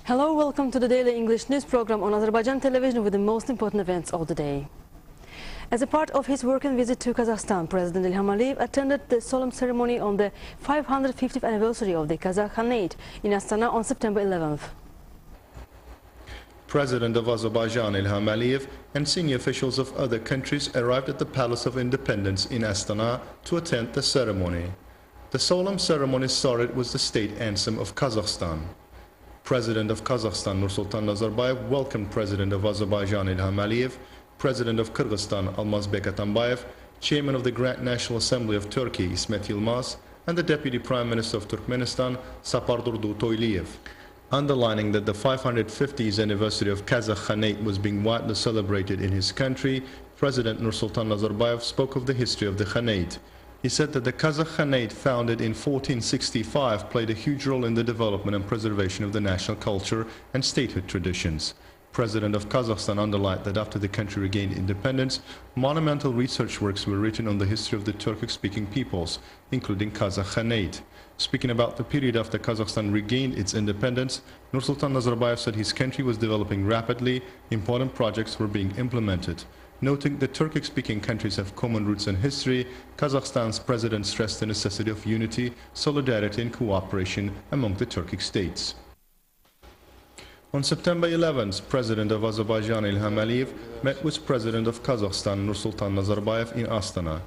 Hello, welcome to the daily English news program on Azerbaijan television with the most important events of the day. As a part of his working visit to Kazakhstan, President Ilham Aliyev attended the solemn ceremony on the 550th anniversary of the Kazakh Khanate in Astana on September 11th. President of Azerbaijan Ilham Aliyev and senior officials of other countries arrived at the Palace of Independence in Astana to attend the ceremony. The solemn ceremony started with the state anthem of Kazakhstan. President of Kazakhstan Nursultan Nazarbayev welcomed President of Azerbaijan Ilham Aliyev, President of Kyrgyzstan Almazbek Atambayev, Chairman of the Grand National Assembly of Turkey Ismet Yilmaz, and the Deputy Prime Minister of Turkmenistan Sapardurdu Toyliyev. Underlining that the 550th anniversary of Kazakh Khanate was being widely celebrated in his country, President Nursultan Nazarbayev spoke of the history of the Khanate. He said that the Kazakh Khanate, founded in 1465, played a huge role in the development and preservation of the national culture and statehood traditions. President of Kazakhstan underlined that after the country regained independence, monumental research works were written on the history of the Turkic-speaking peoples, including Kazakh Khanate. Speaking about the period after Kazakhstan regained its independence, Nursultan Nazarbayev said his country was developing rapidly, important projects were being implemented. Noting that Turkic-speaking countries have common roots and history, Kazakhstan's president stressed the necessity of unity, solidarity and cooperation among the Turkic states. On September 11th, President of Azerbaijan Ilham Aliyev met with President of Kazakhstan Nursultan Nazarbayev in Astana.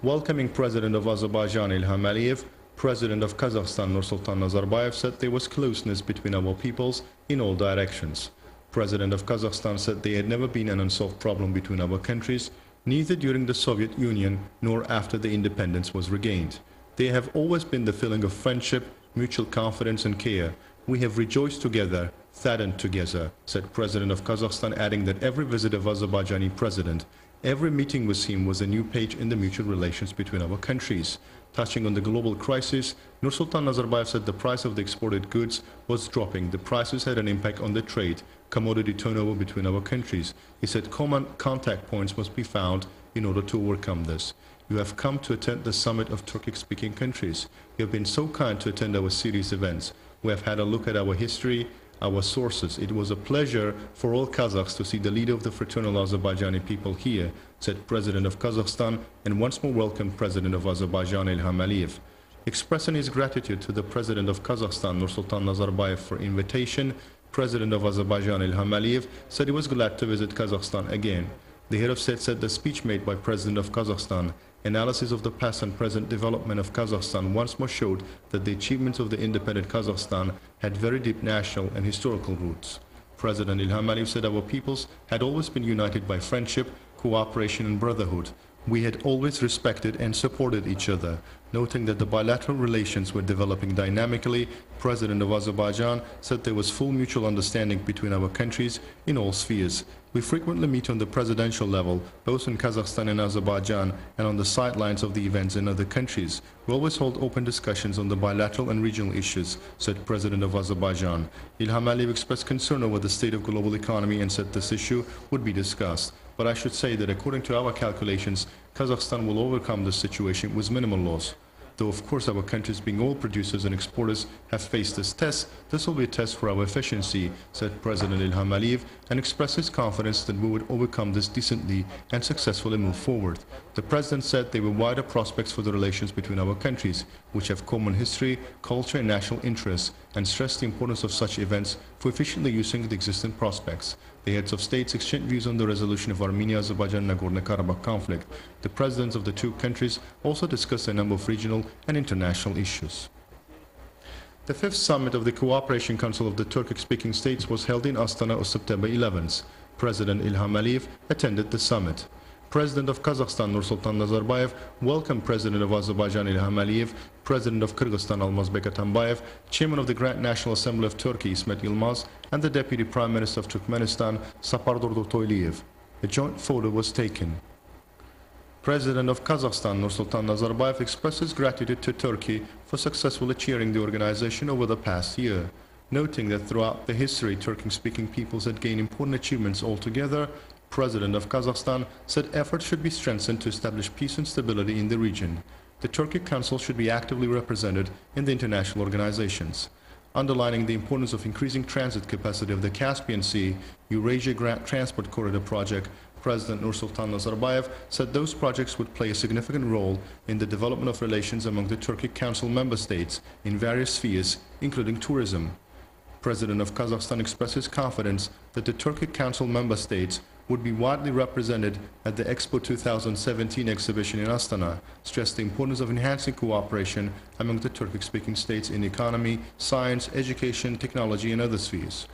Welcoming President of Azerbaijan Ilham Aliyev, President of Kazakhstan Nursultan Nazarbayev said there was closeness between our peoples in all directions. President of Kazakhstan said there had never been an unsolved problem between our countries, neither during the Soviet Union nor after the independence was regained. There have always been the feeling of friendship, mutual confidence and care. We have rejoiced together, saddened together, said President of Kazakhstan, adding that every visit of Azerbaijani president, every meeting with him was a new page in the mutual relations between our countries. Touching on the global crisis, Nursultan Nazarbayev said the price of the exported goods was dropping. The prices had an impact on the trade, commodity turnover between our countries. He said common contact points must be found in order to overcome this. You have come to attend the summit of Turkic-speaking countries. You have been so kind to attend our series events. We have had a look at our history, our sources. It was a pleasure for all Kazakhs to see the leader of the fraternal Azerbaijani people here, said President of Kazakhstan, and once more welcomed President of Azerbaijan Ilham Aliyev. Expressing his gratitude to the President of Kazakhstan Nursultan Nazarbayev for invitation, President of Azerbaijan Ilham Aliyev said he was glad to visit Kazakhstan again. The head of state said the speech made by President of Kazakhstan, analysis of the past and present development of Kazakhstan, once more showed that the achievements of the independent Kazakhstan had very deep national and historical roots. President Ilham Aliyev said our peoples had always been united by friendship, cooperation and brotherhood. We had always respected and supported each other. Noting that the bilateral relations were developing dynamically, President of Azerbaijan said there was full mutual understanding between our countries in all spheres. We frequently meet on the presidential level, both in Kazakhstan and Azerbaijan, and on the sidelines of the events in other countries. We always hold open discussions on the bilateral and regional issues, said President of Azerbaijan. Ilham Aliyev expressed concern over the state of global economy and said this issue would be discussed. But I should say that according to our calculations, Kazakhstan will overcome this situation with minimal loss. Though of course our countries, being oil producers and exporters, have faced this test, this will be a test for our efficiency, said President Ilham Aliyev, and expressed his confidence that we would overcome this decently and successfully move forward. The President said there were wider prospects for the relations between our countries, which have common history, culture and national interests, and stressed the importance of such events for efficiently using the existing prospects. The heads of states exchanged views on the resolution of Armenia-Azerbaijan-Nagorno-Karabakh conflict. The presidents of the two countries also discussed a number of regional and international issues. The fifth summit of the Cooperation Council of the Turkic-speaking states was held in Astana on September 11th. President Ilham Aliyev attended the summit. President of Kazakhstan Nursultan Nazarbayev welcomed President of Azerbaijan Ilham Aliyev, President of Kyrgyzstan Almazbek Atambayev, Chairman of the Grand National Assembly of Turkey Ismet Yilmaz, and the Deputy Prime Minister of Turkmenistan Sapardurdu Toyliyev. A joint photo was taken. President of Kazakhstan Nursultan Nazarbayev expressed his gratitude to Turkey for successfully chairing the organization over the past year. Noting that throughout the history, Turkic-speaking peoples had gained important achievements altogether, President of Kazakhstan said efforts should be strengthened to establish peace and stability in the region. The Turkic Council should be actively represented in the international organizations. Underlining the importance of increasing transit capacity of the Caspian Sea Eurasia Grand Transport Corridor project, President Nursultan Nazarbayev said those projects would play a significant role in the development of relations among the Turkic Council member states in various spheres, including tourism. President of Kazakhstan expressed his confidence that the Turkic Council member states would be widely represented at the Expo 2017 exhibition in Astana, stressed the importance of enhancing cooperation among the Turkic-speaking states in economy, science, education, technology, and other spheres.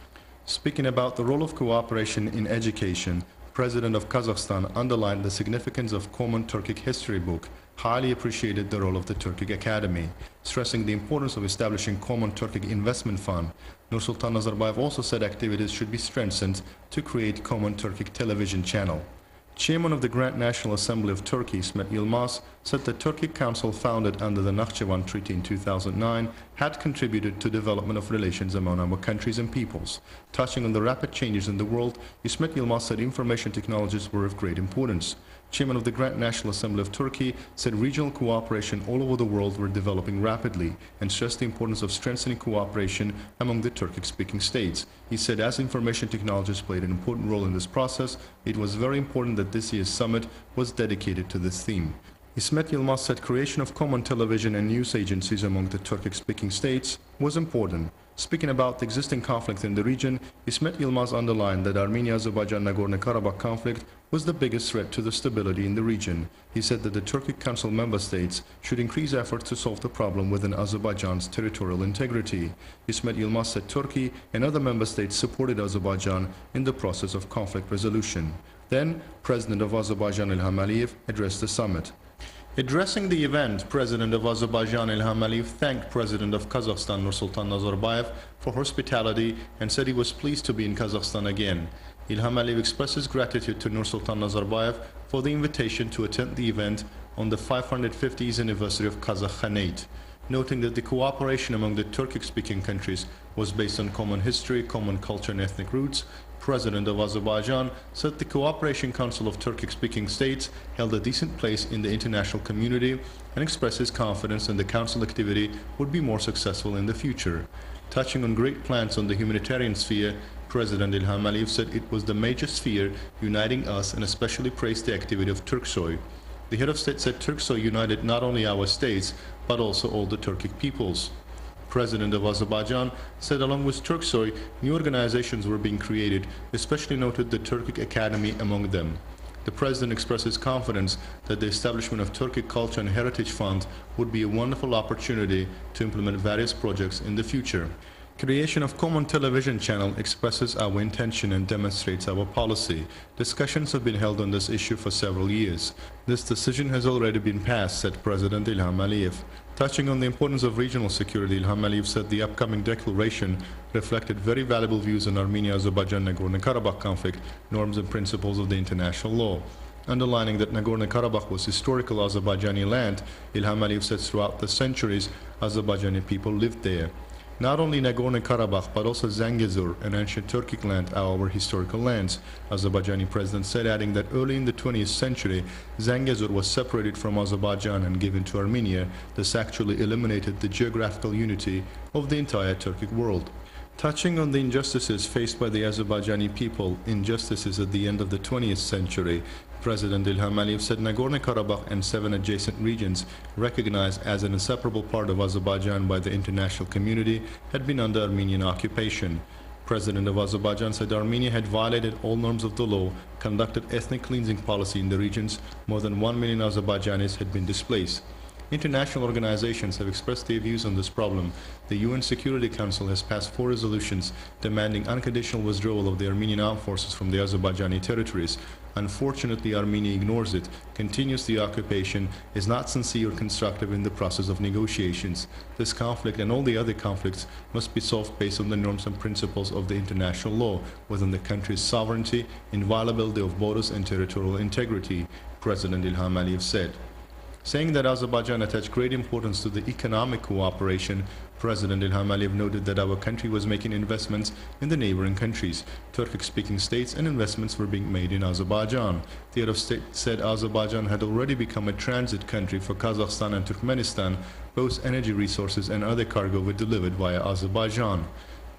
Speaking about the role of cooperation in education, President of Kazakhstan underlined the significance of Common Turkic History Book, highly appreciated the role of the Turkic Academy, stressing the importance of establishing Common Turkic Investment Fund. Nursultan Nazarbayev also said activities should be strengthened to create Common Turkic television channel. Chairman of the Grand National Assembly of Turkey, İsmet Yılmaz, said the Turkic Council, founded under the Nakhchivan Treaty in 2009, had contributed to development of relations among our countries and peoples. Touching on the rapid changes in the world, İsmet Yılmaz said information technologies were of great importance. Chairman of the Grand National Assembly of Turkey said regional cooperation all over the world were developing rapidly and stressed the importance of strengthening cooperation among the Turkic-speaking states. He said as information technologies played an important role in this process, it was very important that this year's summit was dedicated to this theme. İsmet Yılmaz said creation of common television and news agencies among the Turkic-speaking states was important. Speaking about the existing conflict in the region, İsmet Yılmaz underlined that Armenia-Azerbaijan-Nagorno-Karabakh conflict was the biggest threat to the stability in the region. He said that the Turkic Council member states should increase efforts to solve the problem within Azerbaijan's territorial integrity. İsmet Yılmaz said Turkey and other member states supported Azerbaijan in the process of conflict resolution. Then, President of Azerbaijan İlham Aliyev addressed the summit. Addressing the event, President of Azerbaijan İlham Aliyev thanked President of Kazakhstan Nursultan Nazarbayev for hospitality and said he was pleased to be in Kazakhstan again. İlham Aliyev expressed his gratitude to Nursultan Nazarbayev for the invitation to attend the event on the 550th anniversary of Kazakh Khanate, noting that the cooperation among the Turkic-speaking countries was based on common history, common culture and ethnic roots. President of Azerbaijan said the Cooperation Council of Turkic-speaking states held a decent place in the international community and expressed his confidence that the council activity would be more successful in the future. Touching on great plans on the humanitarian sphere, President İlham Aliyev said it was the major sphere uniting us and especially praised the activity of Turksoy. The head of state said Turksoy united not only our states but also all the Turkic peoples. President of Azerbaijan said along with Turksoy, new organizations were being created, especially noted the Turkic Academy among them. The President expressed his confidence that the establishment of Turkic Culture and Heritage Fund would be a wonderful opportunity to implement various projects in the future. Creation of common television channel expresses our intention and demonstrates our policy. Discussions have been held on this issue for several years. This decision has already been passed, said President İlham Aliyev. Touching on the importance of regional security, İlham Aliyev said the upcoming declaration reflected very valuable views on Armenia-Azerbaijan-Nagorno-Karabakh conflict, norms and principles of the international law. Underlining that Nagorno-Karabakh was historical Azerbaijani land, İlham Aliyev said throughout the centuries, Azerbaijani people lived there. Not only Nagorno-Karabakh, but also Zangezur, an ancient Turkic land, are our historical lands, Azerbaijani president said, adding that early in the 20th century, Zangezur was separated from Azerbaijan and given to Armenia. This actually eliminated the geographical unity of the entire Turkic world. Touching on the injustices faced by the Azerbaijani people, injustices at the end of the 20th century, President İlham Aliyev said Nagorno-Karabakh and 7 adjacent regions, recognized as an inseparable part of Azerbaijan by the international community, had been under Armenian occupation. President of Azerbaijan said Armenia had violated all norms of the law, conducted ethnic cleansing policy in the regions. More than 1 million Azerbaijanis had been displaced. International organizations have expressed their views on this problem. The UN Security Council has passed 4 resolutions demanding unconditional withdrawal of the Armenian armed forces from the Azerbaijani territories. Unfortunately, Armenia ignores it, continues the occupation, is not sincere or constructive in the process of negotiations. This conflict and all the other conflicts must be solved based on the norms and principles of the international law, within the country's sovereignty, inviolability of borders and territorial integrity, President İlham Aliyev said. Saying that Azerbaijan attached great importance to the economic cooperation, President Ilham Aliyev noted that our country was making investments in the neighboring countries, Turkic-speaking states, and investments were being made in Azerbaijan. The head of state said Azerbaijan had already become a transit country for Kazakhstan and Turkmenistan. Both energy resources and other cargo were delivered via Azerbaijan.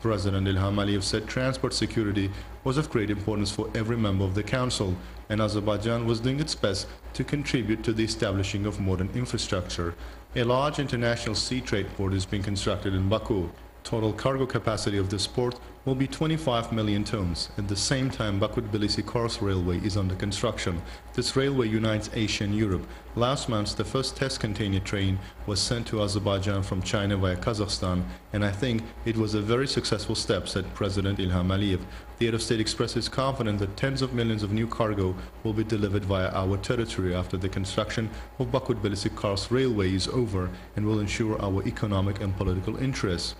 President Ilham Aliyev said transport security was of great importance for every member of the Council, and Azerbaijan was doing its best to contribute to the establishing of modern infrastructure. A large international sea trade port is being constructed in Baku. Total cargo capacity of this port will be 25 million tons. At the same time, Baku-Tbilisi-Kars railway is under construction. This railway unites Asia and Europe. Last month, the first test container train was sent to Azerbaijan from China via Kazakhstan, and I think it was a very successful step, said President Ilham Aliyev. The head of state expressed his confidence that tens of millions of new cargo will be delivered via our territory after the construction of Baku-Tbilisi-Kars railway is over and will ensure our economic and political interests.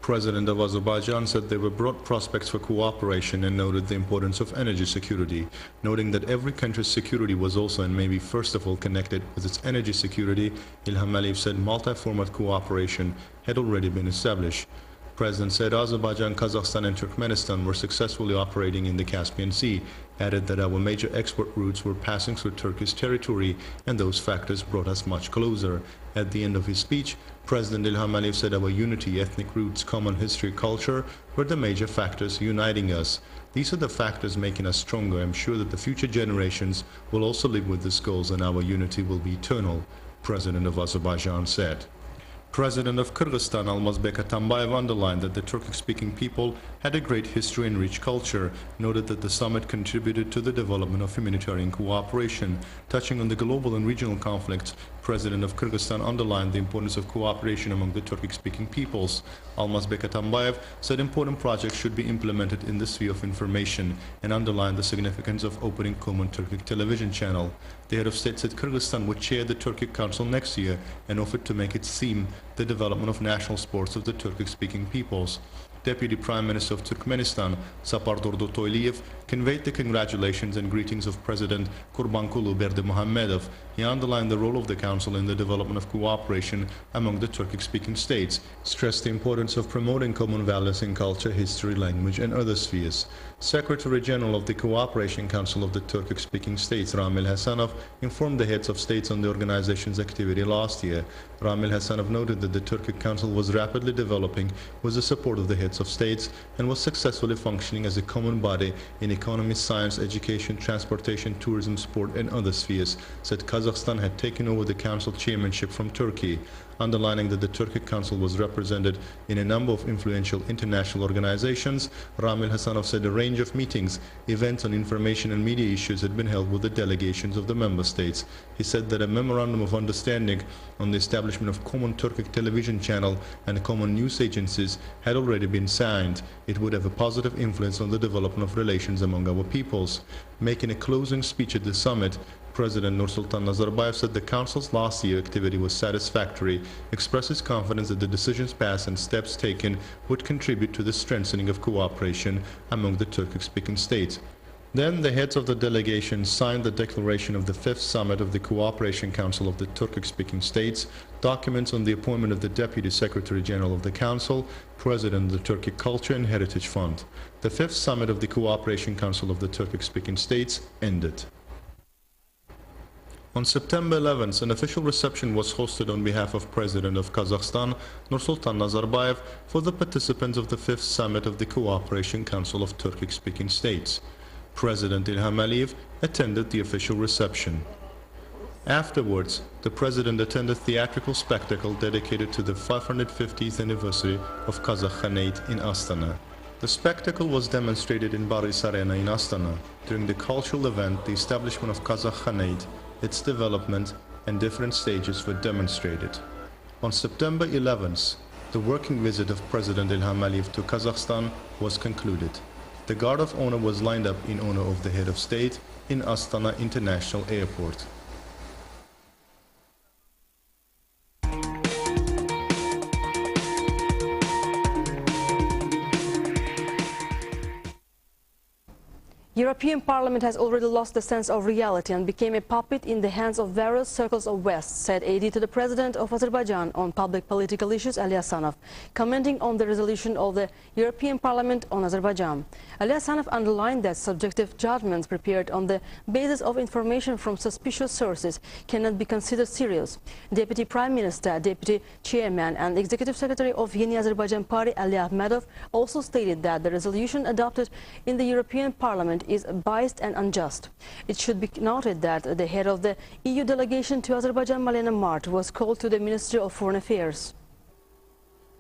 President of Azerbaijan said there were broad prospects for cooperation and noted the importance of energy security, noting that every country's security was also and maybe first of all connected with its energy security. Ilham Aliyev said multi-format cooperation had already been established. President said Azerbaijan, Kazakhstan and Turkmenistan were successfully operating in the Caspian Sea, added that our major export routes were passing through Turkish territory and those factors brought us much closer. At the end of his speech, President Ilham Aliyev said our unity, ethnic roots, common history, culture were the major factors uniting us. These are the factors making us stronger. I'm sure that the future generations will also live with these goals and our unity will be eternal, President of Azerbaijan said. President of Kyrgyzstan Almazbek Atambayev underlined that the Turkic-speaking people had a great history and rich culture, noted that the summit contributed to the development of humanitarian cooperation. Touching on the global and regional conflicts, President of Kyrgyzstan underlined the importance of cooperation among the Turkic-speaking peoples. Almazbek Atambayev said important projects should be implemented in the sphere of information and underlined the significance of opening common Turkic television channel. The head of state said Kyrgyzstan would chair the Turkic Council next year and offered to make its theme the development of national sports of the Turkic-speaking peoples. Deputy Prime Minister of Turkmenistan, Sapar Dordotoyliyev, conveyed the congratulations and greetings of President Kurbanqulu Berdimuhamedov. He underlined the role of the Council in the development of cooperation among the Turkic-speaking states, stressed the importance of promoting common values in culture, history, language and other spheres. Secretary General of the Cooperation Council of the Turkic-speaking states, Ramil Hasanov, informed the heads of states on the organization's activity last year. Ramil Hasanov noted that the Turkic Council was rapidly developing with the support of the heads of states and was successfully functioning as a common body in economy, science, education, transportation, tourism, sport and other spheres, said Kazakhstan had taken over the council chairmanship from Turkey. Underlining that the Turkic Council was represented in a number of influential international organizations, Ramil Hasanov said a range of meetings, events on information and media issues had been held with the delegations of the member states. He said that a memorandum of understanding on the establishment of common Turkic television channel and common news agencies had already been signed. It would have a positive influence on the development of relations among our peoples. Making a closing speech at the summit, President Nursultan Nazarbayev said the Council's last year activity was satisfactory, expressed his confidence that the decisions passed and steps taken would contribute to the strengthening of cooperation among the Turkic-speaking states. Then the heads of the delegation signed the declaration of the 5th Summit of the Cooperation Council of the Turkic-speaking states, documents on the appointment of the Deputy Secretary General of the Council, President of the Turkic Culture and Heritage Fund. The 5th Summit of the Cooperation Council of the Turkic-speaking states ended. On September 11th, an official reception was hosted on behalf of President of Kazakhstan, Nursultan Nazarbayev, for the participants of the 5th Summit of the Cooperation Council of Turkic-speaking states. President Ilham Aliyev attended the official reception. Afterwards, the President attended a theatrical spectacle dedicated to the 550th anniversary of Kazakh Khanate in Astana. The spectacle was demonstrated in Baris Arena in Astana. During the cultural event, the establishment of Kazakh Khanate, its development and different stages were demonstrated. On September 11th, the working visit of President Ilham Aliyev to Kazakhstan was concluded. The guard of honor was lined up in honor of the head of state in Astana International Airport. European Parliament has already lost the sense of reality and became a puppet in the hands of various circles of West, said aide to the President of Azerbaijan on public political issues, Ali Hassanov, commenting on the resolution of the European Parliament on Azerbaijan. Ali Hassanov underlined that subjective judgments prepared on the basis of information from suspicious sources cannot be considered serious. Deputy Prime Minister, Deputy Chairman and Executive Secretary of Yeni Azerbaijan Party, Ali Ahmedov, also stated that the resolution adopted in the European Parliament is biased and unjust. It should be noted that the head of the EU delegation to Azerbaijan, Malena Mart, was called to the Ministry of Foreign Affairs.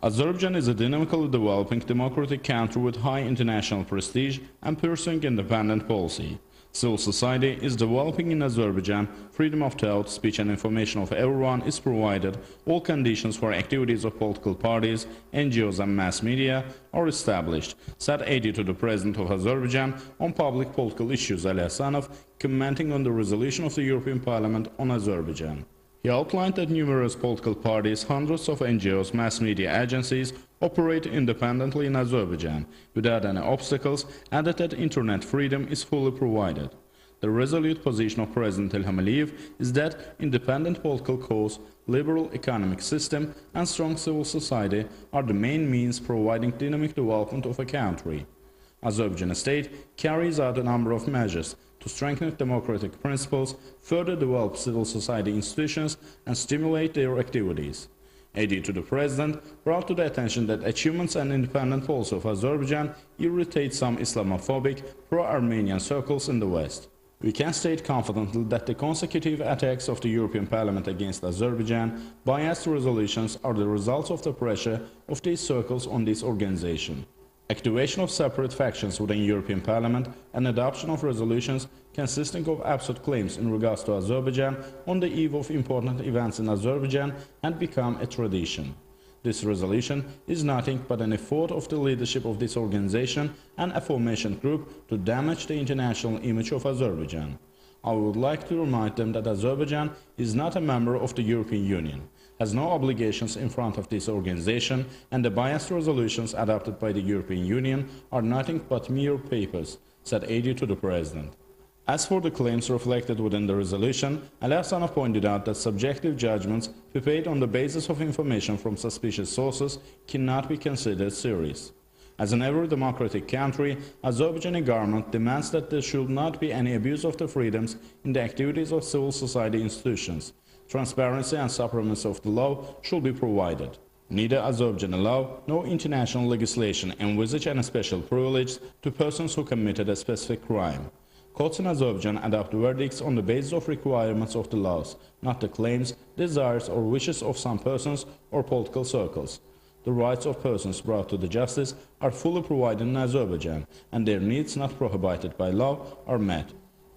Azerbaijan is a dynamically developing democratic country with high international prestige and pursuing independent policy. Civil society is developing in Azerbaijan, freedom of thought, speech and information of everyone is provided, all conditions for activities of political parties, NGOs and mass media are established, said aide to the President of Azerbaijan on public political issues, Ali Hassanov, commenting on the resolution of the European Parliament on Azerbaijan. He outlined that numerous political parties, hundreds of NGOs, mass media agencies operate independently in Azerbaijan without any obstacles, and that internet freedom is fully provided. The resolute position of President Ilham Aliyev is that independent political cause, liberal economic system and strong civil society are the main means providing dynamic development of a country. Azerbaijan state carries out a number of measures to strengthen democratic principles, further develop civil society institutions and stimulate their activities. Aide to the President brought to the attention that achievements and independent policy of Azerbaijan irritate some Islamophobic, pro-Armenian circles in the West. We can state confidently that the consecutive attacks of the European Parliament against Azerbaijan biased resolutions are the results of the pressure of these circles on this organization. Activation of separate factions within European Parliament and adoption of resolutions consisting of absurd claims in regards to Azerbaijan on the eve of important events in Azerbaijan had become a tradition. This resolution is nothing but an effort of the leadership of this organization and aforementioned group to damage the international image of Azerbaijan. I would like to remind them that Azerbaijan is not a member of the European Union, has no obligations in front of this organization, and the biased resolutions adopted by the European Union are nothing but mere papers, said aide to the President. As for the claims reflected within the resolution, Ali Hassanov pointed out that subjective judgments prepared on the basis of information from suspicious sources cannot be considered serious. As in every democratic country, Azerbaijani government demands that there should not be any abuse of the freedoms in the activities of civil society institutions. Transparency and supremacy of the law should be provided. Neither Azerbaijani law nor international legislation envisage any special privilege to persons who committed a specific crime. Courts in Azerbaijan adopt verdicts on the basis of requirements of the laws, not the claims, desires or wishes of some persons or political circles. The rights of persons brought to the justice are fully provided in Azerbaijan, and their needs not prohibited by law are met.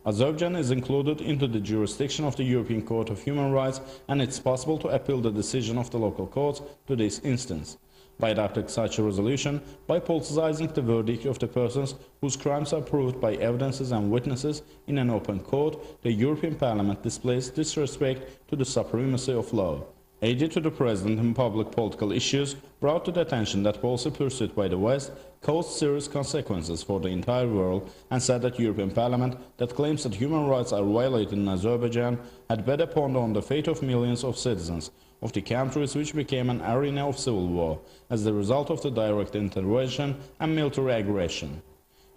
Azerbaijan is included into the jurisdiction of the European Court of Human Rights, and it's possible to appeal the decision of the local courts to this instance. By adopting such a resolution, by politicizing the verdict of the persons whose crimes are proved by evidences and witnesses in an open court, the European Parliament displays disrespect to the supremacy of law. Aide to the President in public political issues brought to the attention that policy pursued by the West caused serious consequences for the entire world and said that European Parliament that claims that human rights are violated in Azerbaijan had better ponder on the fate of millions of citizens of the countries which became an arena of civil war as the result of the direct intervention and military aggression.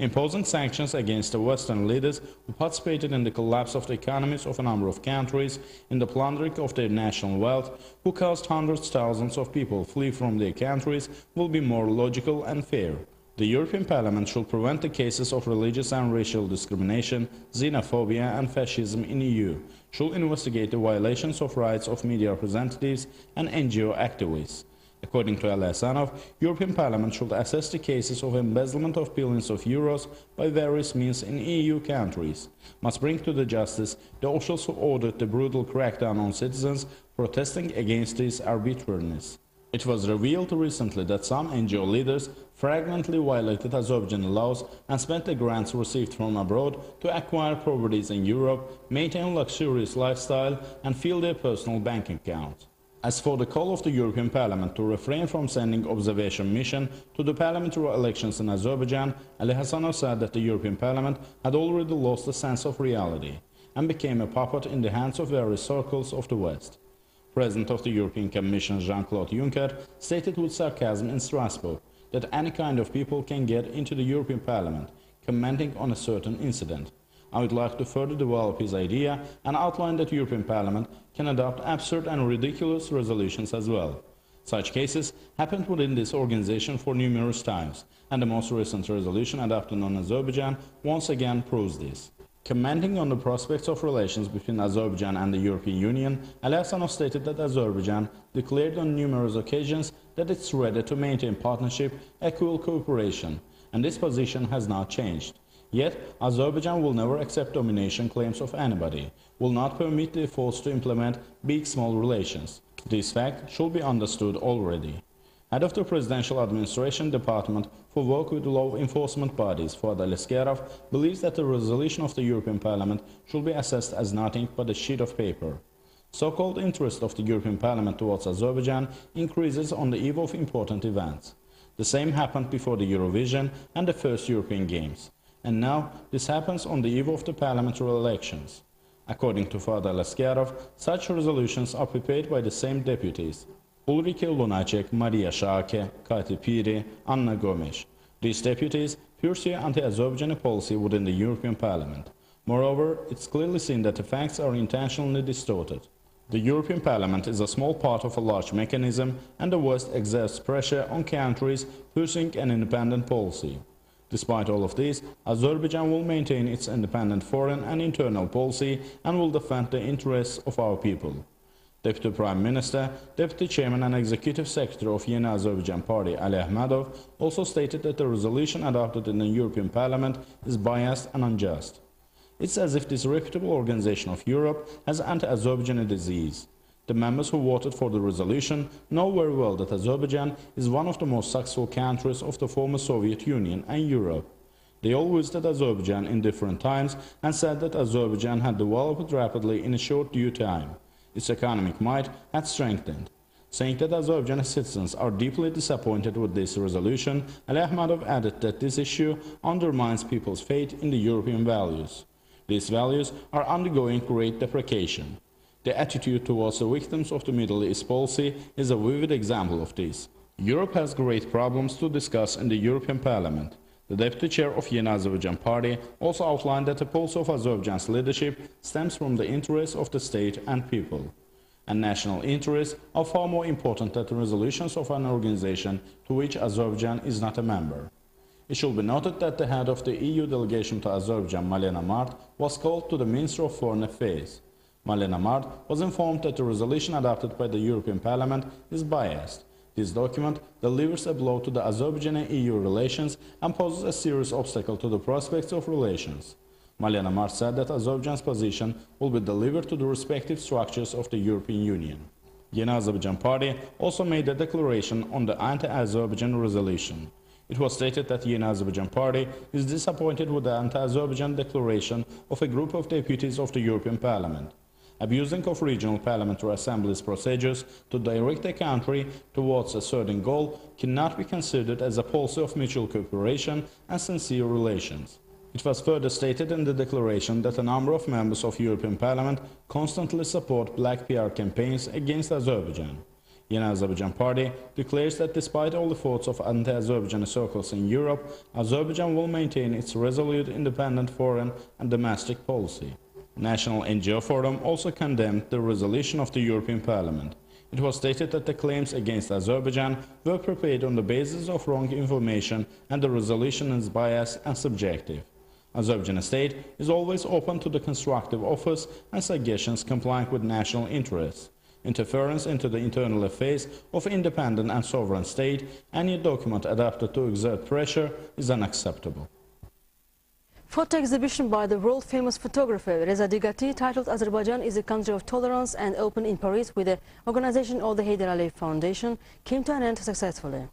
Imposing sanctions against the Western leaders who participated in the collapse of the economies of a number of countries, in the plundering of their national wealth, who caused hundreds of thousands of people flee from their countries, will be more logical and fair. The European Parliament should prevent the cases of religious and racial discrimination, xenophobia and fascism in the EU, should investigate the violations of rights of media representatives and NGO activists. According to Ali Hassanov, European Parliament should assess the cases of embezzlement of billions of euros by various means in EU countries, must bring to the justice the officials who ordered the brutal crackdown on citizens protesting against this arbitrariness. It was revealed recently that some NGO leaders flagrantly violated Azerbaijani laws and spent the grants received from abroad to acquire properties in Europe, maintain a luxurious lifestyle and fill their personal bank accounts. As for the call of the European Parliament to refrain from sending observation mission to the parliamentary elections in Azerbaijan, Ali Hassanov said that the European Parliament had already lost a sense of reality and became a puppet in the hands of various circles of the West. President of the European Commission Jean-Claude Juncker stated with sarcasm in Strasbourg that any kind of people can get into the European Parliament, commenting on a certain incident. I would like to further develop his idea and outline that the European Parliament can adopt absurd and ridiculous resolutions as well. Such cases happened within this organization for numerous times, and the most recent resolution adopted on Azerbaijan once again proves this. Commenting on the prospects of relations between Azerbaijan and the European Union, Ali Hassanov stated that Azerbaijan declared on numerous occasions that it's ready to maintain partnership, equal cooperation, and this position has not changed. Yet, Azerbaijan will never accept domination claims of anybody, will not permit the efforts to implement big-small relations. This fact should be understood already. Head of the Presidential Administration Department for Work with Law Enforcement Bodies, Fuad Aliskerov, believes that the resolution of the European Parliament should be assessed as nothing but a sheet of paper. So-called interest of the European Parliament towards Azerbaijan increases on the eve of important events. The same happened before the Eurovision and the first European Games. And now this happens on the eve of the parliamentary elections. According to Fuad Aliskerov, such resolutions are prepared by the same deputies: Ulrike Lunacek, Maria Schaake, Kati Piri, Anna Gomes. These deputies pursue anti-Azerbaijani policy within the European Parliament. Moreover, it's clearly seen that the facts are intentionally distorted. The European Parliament is a small part of a large mechanism, and the West exerts pressure on countries pursuing an independent policy. Despite all of this, Azerbaijan will maintain its independent foreign and internal policy and will defend the interests of our people. Deputy Prime Minister, Deputy Chairman and Executive Secretary of Yeni Azerbaijan Party, Ali Ahmedov, also stated that the resolution adopted in the European Parliament is biased and unjust. It's as if this reputable organization of Europe has anti-Azerbaijani disease. The members who voted for the resolution know very well that Azerbaijan is one of the most successful countries of the former Soviet Union and Europe. They all visited Azerbaijan in different times and said that Azerbaijan had developed rapidly in a short due time. Its economic might had strengthened. Saying that Azerbaijani citizens are deeply disappointed with this resolution, Ali Ahmedov added that this issue undermines people's faith in the European values. These values are undergoing great depreciation. The attitude towards the victims of the Middle East policy is a vivid example of this. Europe has great problems to discuss in the European Parliament. The deputy chair of Yeni Azerbaijan Party also outlined that the policy of Azerbaijan's leadership stems from the interests of the state and people. And national interests are far more important than the resolutions of an organization to which Azerbaijan is not a member. It should be noted that the head of the EU delegation to Azerbaijan, Malena Mart, was called to the Minister of Foreign Affairs. Malena Mart was informed that the resolution adopted by the European Parliament is biased. This document delivers a blow to the Azerbaijani-EU relations and poses a serious obstacle to the prospects of relations. Malena Mart said that Azerbaijan's position will be delivered to the respective structures of the European Union. Yeni Azerbaijan Party also made a declaration on the anti-Azerbaijan resolution. It was stated that the Yeni Azerbaijan Party is disappointed with the anti-Azerbaijan declaration of a group of deputies of the European Parliament. Abusing of regional parliamentary assemblies' procedures to direct a country towards a certain goal cannot be considered as a policy of mutual cooperation and sincere relations. It was further stated in the declaration that a number of members of European Parliament constantly support black PR campaigns against Azerbaijan. Yeni Azerbaijan Party declares that despite all efforts of anti-Azerbaijani circles in Europe, Azerbaijan will maintain its resolute independent foreign and domestic policy. National NGO Forum also condemned the resolution of the European Parliament. It was stated that the claims against Azerbaijan were prepared on the basis of wrong information and the resolution is biased and subjective. Azerbaijan state is always open to the constructive offers and suggestions complying with national interests. Interference into the internal affairs of independent and sovereign state, any document adopted to exert pressure, is unacceptable. Photo exhibition by the world-famous photographer Reza Digati titled Azerbaijan is a country of tolerance and open in Paris with the organization of the Heydar Aliyev Foundation came to an end successfully.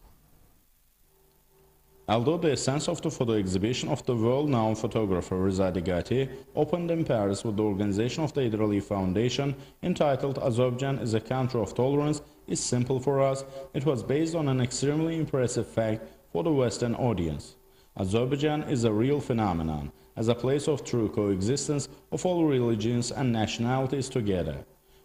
Although the essence of the photo exhibition of the world-known photographer Reza Digati opened in Paris with the organization of the Hyder Foundation entitled Azerbaijan is a Country of Tolerance is simple for us, it was based on an extremely impressive fact for the Western audience. Azerbaijan is a real phenomenon, as a place of true coexistence of all religions and nationalities together.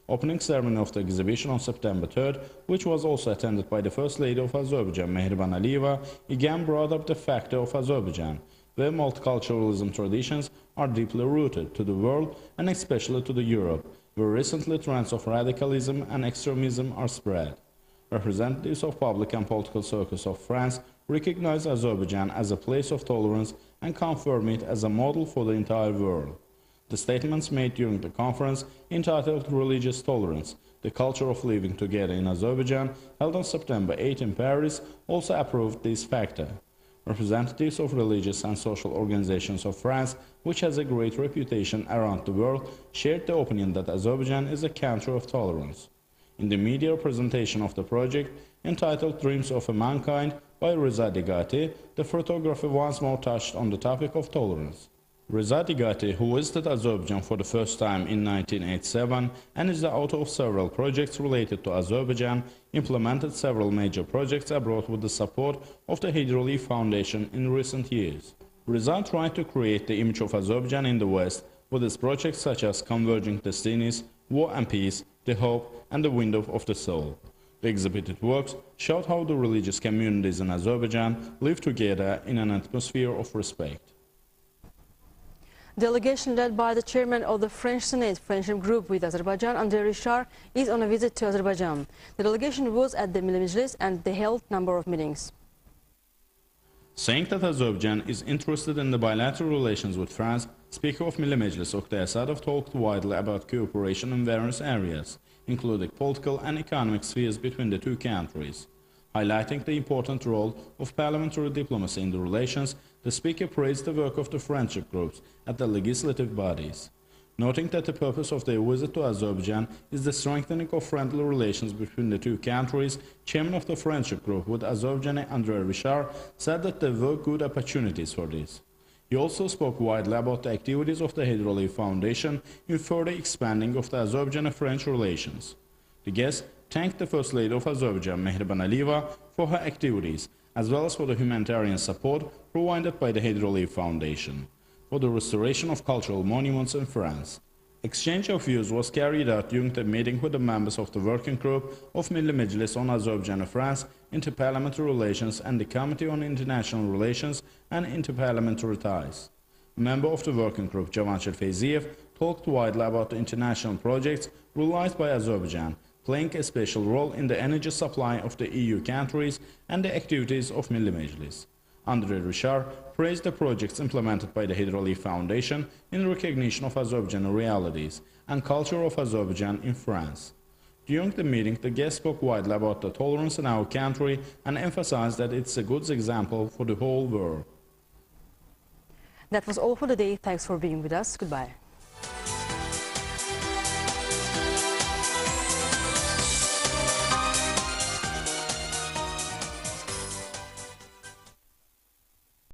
Opening ceremony of the exhibition on September 3rd, which was also attended by the First Lady of Azerbaijan, Mehriban Aliyeva, again brought up the factor of Azerbaijan, where multiculturalism traditions are deeply rooted to the world and especially to the Europe, where recently trends of radicalism and extremism are spread. Representatives of public and political circles of France recognize Azerbaijan as a place of tolerance and confirm it as a model for the entire world. The statements made during the conference entitled Religious Tolerance, the Culture of Living Together in Azerbaijan, held on September 8 in Paris, also approved this factor. Representatives of religious and social organizations of France, which has a great reputation around the world, shared the opinion that Azerbaijan is a country of tolerance. In the media presentation of the project, entitled Dreams of a Mankind by Reza Digati, the photographer once more touched on the topic of tolerance. Reza Digati, who visited Azerbaijan for the first time in 1987 and is the author of several projects related to Azerbaijan, implemented several major projects abroad with the support of the Hyder Foundation in recent years. Reza tried to create the image of Azerbaijan in the West with his projects such as Converging Destinies, War and Peace, The Hope and the Window of the Soul. The exhibited works showed how the religious communities in Azerbaijan live together in an atmosphere of respect. Delegation led by the chairman of the French Senate Friendship Group with Azerbaijan, André Richard, is on a visit to Azerbaijan. The delegation was at the Milli Meclis and they held a number of meetings. Saying that Azerbaijan is interested in the bilateral relations with France, Speaker of Milli Meclis Oktay Asadov talked widely about cooperation in various areas, including political and economic spheres between the two countries. Highlighting the important role of parliamentary diplomacy in the relations, the speaker praised the work of the friendship groups at the legislative bodies. Noting that the purpose of their visit to Azerbaijan is the strengthening of friendly relations between the two countries, chairman of the friendship group with Azerbaijan, André Richard, said that there were good opportunities for this. He also spoke widely about the activities of the Hyder Foundation in further expanding of the Azerbaijan-French relations. The guest thanked the First Lady of Azerbaijan, Mehriban Aliyeva, for her activities, as well as for the humanitarian support provided by the Hyder Foundation for the restoration of cultural monuments in France. Exchange of views was carried out during the meeting with the members of the working group of Milli Meclis on Azerbaijan and France, Interparliamentary Relations and the Committee on International Relations and Interparliamentary Ties. A member of the working group, Javanshir Feyziyev, talked widely about the international projects realized by Azerbaijan, playing a special role in the energy supply of the EU countries and the activities of Milli Meclis. André Richard praised the projects implemented by the Hyder Foundation in recognition of Azerbaijani realities and culture of Azerbaijan in France. During the meeting, the guest spoke widely about the tolerance in our country and emphasized that it's a good example for the whole world. That was all for the day. Thanks for being with us. Goodbye.